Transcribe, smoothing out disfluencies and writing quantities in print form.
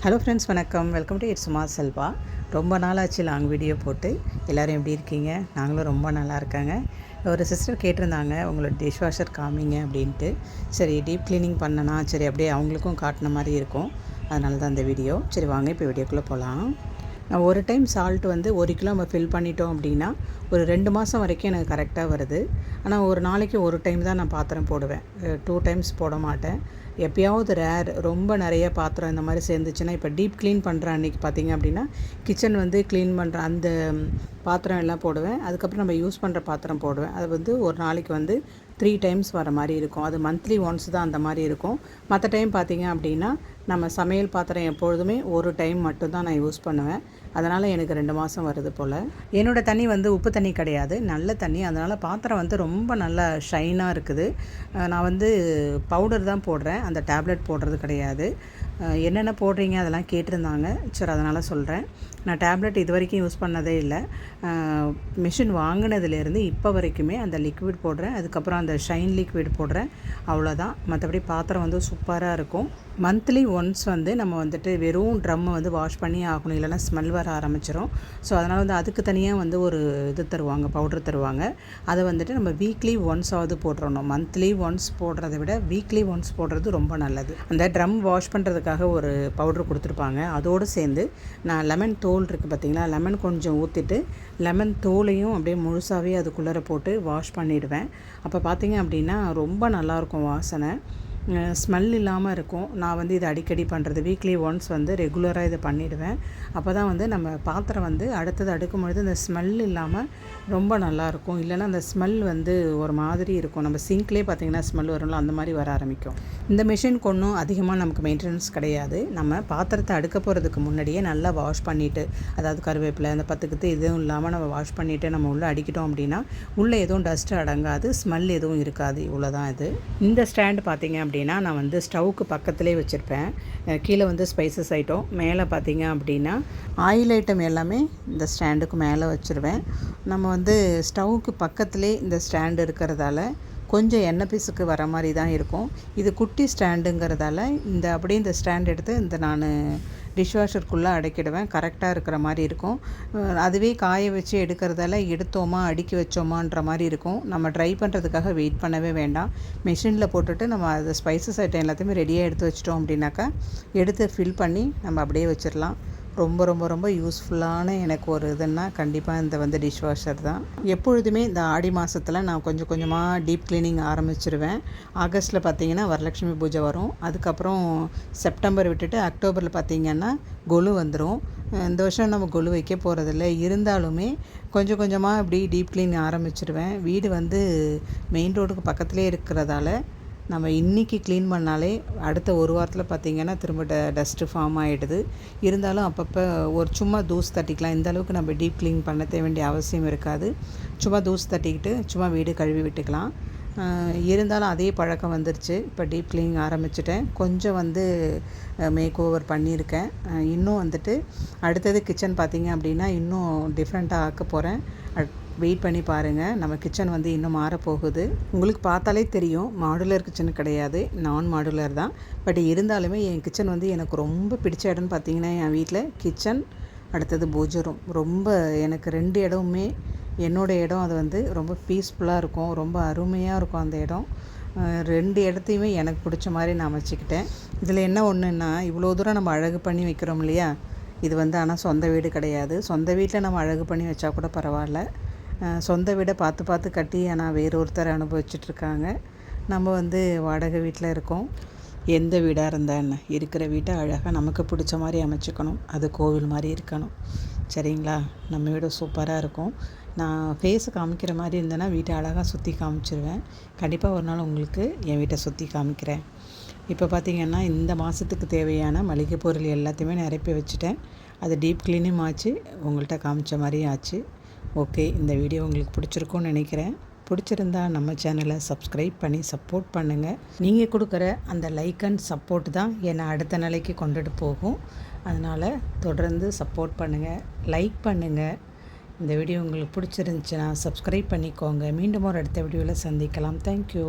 Hello friends, வணக்கம். Welcome to it's Suma Selva. ரொம்ப நாள் ஆச்சு லாங் வீடியோ போட்டு. எல்லோரும் எப்படி இருக்கீங்க? நாங்களும் ரொம்ப நல்லா இருக்காங்க. ஒரு சிஸ்டர் கேட்டிருந்தாங்க, உங்களோட டிஷ் வாஷர் காமிங்க அப்படின்ட்டு. சரி, டீப் க்ளீனிங் பண்ணனா சரி அப்படியே அவங்களுக்கும் காட்டின மாதிரி இருக்கும். அதனால தான் இந்த வீடியோ. சரி வாங்க இப்போ வீடியோக்குள்ளே போகலாம். ஒரு டைம் சால்ட் வந்து 1 கிலோ நம்ம ஃபில் பண்ணிட்டோம் அப்படின்னா ஒரு 2 மாதம் வரைக்கும் எனக்கு கரெக்டாக வருது. ஆனால் ஒரு நாளைக்கு ஒரு டைம் தான் நான் பாத்திரம் போடுவேன். 2 டைம்ஸ் போட மாட்டேன். எப்போயாவது ரேர் ரொம்ப நிறைய பாத்திரம் இந்த மாதிரி சேர்ந்துச்சுன்னா, இப்போ டீப் க்ளீன் பண்ணுற அன்றைக்கி பார்த்திங்க அப்படின்னா கிச்சன் வந்து க்ளீன் பண்ணுற அந்த பாத்திரம் எல்லாம் போடுவேன். அதுக்கப்புறம் நம்ம யூஸ் பண்ணுற பாத்திரம் போடுவேன். அது வந்து ஒரு நாளைக்கு வந்து 3 டைம்ஸ் வர மாதிரி இருக்கும். அது மந்த்லி ஒன்ஸ் தான் அந்த மாதிரி இருக்கும். மற்ற டைம் பார்த்திங்க அப்படின்னா நம்ம சமையல் பாத்திரம் எப்பொழுதுமே ஒரு டைம் மட்டும்தான் நான் யூஸ் பண்ணுவேன். அதனால் எனக்கு 2 மாதம் வருது போல். என்னோடய தண்ணி வந்து உப்பு தண்ணி கிடையாது, நல்ல தண்ணி. அதனால் பாத்திரம் வந்து ரொம்ப நல்லா ஷைனாக இருக்குது. நான் வந்து பவுடர் தான் போடுறேன், அந்த டேப்லெட் போடுறது கிடையாது. என்னென்ன போடுறீங்க அதெல்லாம் கேட்டிருந்தாங்க. சரி, அதனால் சொல்கிறேன். நான் டேப்லெட் இது வரைக்கும் யூஸ் பண்ணதே இல்லை. மிஷின் வாங்கினதுலேருந்து இப்போ வரைக்குமே அந்த லிக்விட் போடுறேன், அதுக்கப்புறம் அந்த ஷைன் லிக்விட் போடுறேன், அவ்வளோதான். மற்றபடி பாத்திரம் வந்து சூப்பராக இருக்கும். மந்த்லி ஒன்ஸ் வந்து நம்ம வந்துட்டு வெறும் ட்ரம்மை வந்து வாஷ் பண்ணி ஆகணும், இல்லைனா ஸ்மெல் வர ஆரம்பிச்சிடும். ஸோ அதனால் வந்து அதுக்கு தனியாக வந்து ஒரு இது தருவாங்க, பவுடர் தருவாங்க. அதை வந்துட்டு நம்ம வீக்லி ஒன்ஸாவது போட்டுறணும். மந்த்லி ஒன்ஸ் போடுறதை விட வீக்லி ஒன்ஸ் போடுறது ரொம்ப நல்லது. அந்த ட்ரம் வாஷ் பண்ணுறதுக்காக ஒரு பவுடர் கொடுத்துருப்பாங்க. அதோடு சேர்ந்து நான் லெமன் தோல் இருக்குது பார்த்திங்களா, லெமன் கொஞ்சம் ஊற்றிட்டு லெமன் தோலையும் அப்படியே முழுசாகவே அதுக்குள்ளே போட்டு வாஷ் பண்ணிவிடுவேன். அப்போ பார்த்திங்க அப்படின்னா ரொம்ப நல்லாயிருக்கும், வாசனை ஸ்மெல் இல்லாமல் இருக்கும். நான் வந்து இதை அடிக்கடி பண்ணுறது, வீக்லி ஒன்ஸ் வந்து ரெகுலராக இதை பண்ணிவிடுவேன். அப்போ தான் வந்து நம்ம பாத்திரம் வந்து அடுத்தது அடுக்கும் பொழுது இந்த ஸ்மெல் இல்லாமல் ரொம்ப நல்லாயிருக்கும். இல்லைனா அந்த ஸ்மெல் வந்து ஒரு மாதிரி இருக்கும். நம்ம சிங்க்லேயே பார்த்திங்கன்னா ஸ்மெல் வரும்ல, அந்த மாதிரி வர ஆரம்பிக்கும். இந்த மிஷினுக்கு ஒன்றும் அதிகமாக நமக்கு மெயின்டெனன்ஸ் கிடையாது. நம்ம பாத்திரத்தை அடுக்க போகிறதுக்கு முன்னாடியே நல்லா வாஷ் பண்ணிவிட்டு, அதாவது கருவேப்பிலை அந்த பத்துக்குத்து எதுவும் இல்லாமல் நம்ம வாஷ் பண்ணிவிட்டு நம்ம உள்ளே அடிக்கிட்டோம் அப்படின்னா உள்ளே எதுவும் டஸ்ட்டு அடங்காது, ஸ்மெல் எதுவும் இருக்காது. இவ்வளோதான் இது. இந்த ஸ்டாண்டு பார்த்திங்க அப்படின்னா நான் வந்து ஸ்டவ்வுக்கு பக்கத்துலேயே வச்சுருப்பேன். கீழே வந்து ஸ்பைசஸ் ஐட்டம், மேலே பார்த்திங்க அப்படின்னா ஆயில் ஐட்டம் எல்லாமே இந்த ஸ்டாண்டுக்கு மேலே வச்சுருவேன். நம்ம வந்து ஸ்டவ்வுக்கு பக்கத்துலேயே இந்த ஸ்டாண்டு இருக்கிறதால கொஞ்சம் எண்ணெய் பீஸுக்கு வர மாதிரி தான் இருக்கும். இது குட்டி ஸ்டாண்டுங்கிறதால அப்படியே இந்த ஸ்டாண்ட் எடுத்து நான் டிஷ்வாஷருக்குள்ளே அடக்கிடுவேன். கரெக்டாக இருக்கிற மாதிரி இருக்கும். அதுவே காய வச்சு எடுக்கிறதால எடுத்தோமா அடுக்கி வச்சோமான்ற மாதிரி இருக்கும். நம்ம ட்ரை பண்ணுறதுக்காக வெயிட் பண்ணவே வேண்டாம். மிஷினில் போட்டுட்டு நம்ம அது ஸ்பைசஸ் ஐட்டம் எல்லாத்தையுமே ரெடியாக எடுத்து வச்சிட்டோம் அப்படின்னாக்கா எடுத்து ஃபில் பண்ணி நம்ம அப்படியே வச்சிடலாம். ரொம்ப ரொம்ப ரொம்ப யூஸ்ஃபுல்லான எனக்கு ஒரு இதுன்னா கண்டிப்பாக இந்த வந்து டிஷ்வாஷர் தான். எப்பொழுதுமே இந்த ஆடி மாதத்தில் நான் கொஞ்சம் கொஞ்சமாக டீப் க்ளீனிங் ஆரம்பிச்சிருவேன். ஆகஸ்ட்டில் பார்த்திங்கன்னா வரலட்சுமி பூஜை வரும். அதுக்கப்புறம் செப்டம்பர் விட்டுட்டு அக்டோபரில் பார்த்திங்கன்னா கொலு வந்துடும். இந்த வருஷம் நம்ம கொலு வைக்க போகிறதில்ல, இருந்தாலுமே கொஞ்சம் கொஞ்சமாக இப்படி டீப் க்ளீன் ஆரம்பிச்சிருவேன். வீடு வந்து மெயின் ரோடுக்கு பக்கத்துலேயே இருக்கிறதால நம்ம இன்றைக்கி க்ளீன் பண்ணாலே அடுத்த ஒரு வாரத்தில் பார்த்திங்கன்னா திரும்ப டஸ்ட்டு ஃபார்ம் ஆகிடுது. இருந்தாலும் அப்பப்போ ஒரு சும்மா தூசு தட்டிக்கலாம். இந்த அளவுக்கு நம்ம டீப் க்ளீன் பண்ண வேண்டிய அவசியம் இருக்காது. சும்மா தூசு தட்டிக்கிட்டு சும்மா வீடு கழுவி விட்டுக்கலாம். இருந்தாலும் அதே பழக்கம் வந்துருச்சு. இப்போ டீப் க்ளீனிங் ஆரம்பிச்சிட்டேன். கொஞ்சம் வந்து மேக் ஓவர் பண்ணியிருக்கேன். இன்னும் வந்துட்டு அடுத்தது கிச்சன் பார்த்திங்க அப்படின்னா இன்னும் டிஃப்ரெண்ட்டாக ஆக்க போகிறேன். வெயிட் பண்ணி பாருங்கள். நம்ம கிச்சன் வந்து இன்னும் மாறப்போகுது. உங்களுக்கு பார்த்தாலே தெரியும், மாடுலர் கிச்சன் கிடையாது, நான் மாடுலர் தான். பட் இருந்தாலுமே என் கிச்சன் வந்து எனக்கு ரொம்ப பிடிச்ச இடம்னு பார்த்திங்கன்னா என் வீட்டில் கிச்சன், அடுத்தது பூஜை ரூம். ரொம்ப எனக்கு 2 இடமுமே என்னோடய இடம். அது வந்து ரொம்ப பீஸ்ஃபுல்லாக இருக்கும், ரொம்ப அருமையாக இருக்கும் அந்த இடம். 2 இடத்தையுமே எனக்கு பிடிச்ச மாதிரி நான் அமைச்சிக்கிட்டேன். இதில் என்ன ஒன்றுன்னா, இவ்வளோ தூரம் நம்ம அழகு பண்ணி வைக்கிறோம் இல்லையா, இது வந்து ஆனால் சொந்த வீடு கிடையாது. சொந்த வீட்டில் நம்ம அழகு பண்ணி வச்சா கூட பரவாயில்ல. சொந்த வீடை பார்த்து பார்த்து கட்டி ஆனால் வேறொருத்தர் அனுபவிச்சிட்ருக்காங்க. நம்ம வந்து வாடகை வீட்டில் இருக்கோம். எந்த வீடாக இருந்தால் என்ன, இருக்கிற வீட்டை அழகாக நமக்கு பிடிச்ச மாதிரி அமைச்சிக்கணும். அது கோவில் மாதிரி இருக்கணும். சரிங்களா? நம்ம வீடு சூப்பராக இருக்கும். நான் ஃபேஸை காமிக்கிற மாதிரி இருந்தேன்னா வீட்டை அழகாக சுற்றி காமிச்சிருவேன். கண்டிப்பாக ஒரு நாள் உங்களுக்கு என் வீட்டை சுற்றி காமிக்கிறேன். இப்போ பார்த்திங்கன்னா இந்த மாதத்துக்கு தேவையான மளிகை பொருள் எல்லாத்தையுமே நிரப்பி வச்சுட்டேன். அது டீப் க்ளீனும் ஆச்சு, உங்கள்கிட்ட காமிச்ச மாதிரியும் ஆச்சு. ஓகே, இந்த வீடியோ உங்களுக்கு பிடிச்சிருக்கும்னு நினைக்கிறேன். பிடிச்சிருந்தா நம்ம சேனலை சப்ஸ்கிரைப் பண்ணி சப்போர்ட் பண்ணுங்கள். நீங்கள் கொடுக்குற அந்த லைக் அண்ட் சப்போர்ட் தான் என்னை அடுத்த நிலைக்கு கொண்டுட்டு போகும். அதனால் தொடர்ந்து சப்போர்ட் பண்ணுங்கள், லைக் பண்ணுங்கள். இந்த வீடியோ உங்களுக்கு பிடிச்சிருந்துச்சுன்னா சப்ஸ்கிரைப் பண்ணிக்கோங்க. மீண்டும் ஒரு அடுத்த வீடியோவில் சந்திக்கலாம். தேங்க்யூ.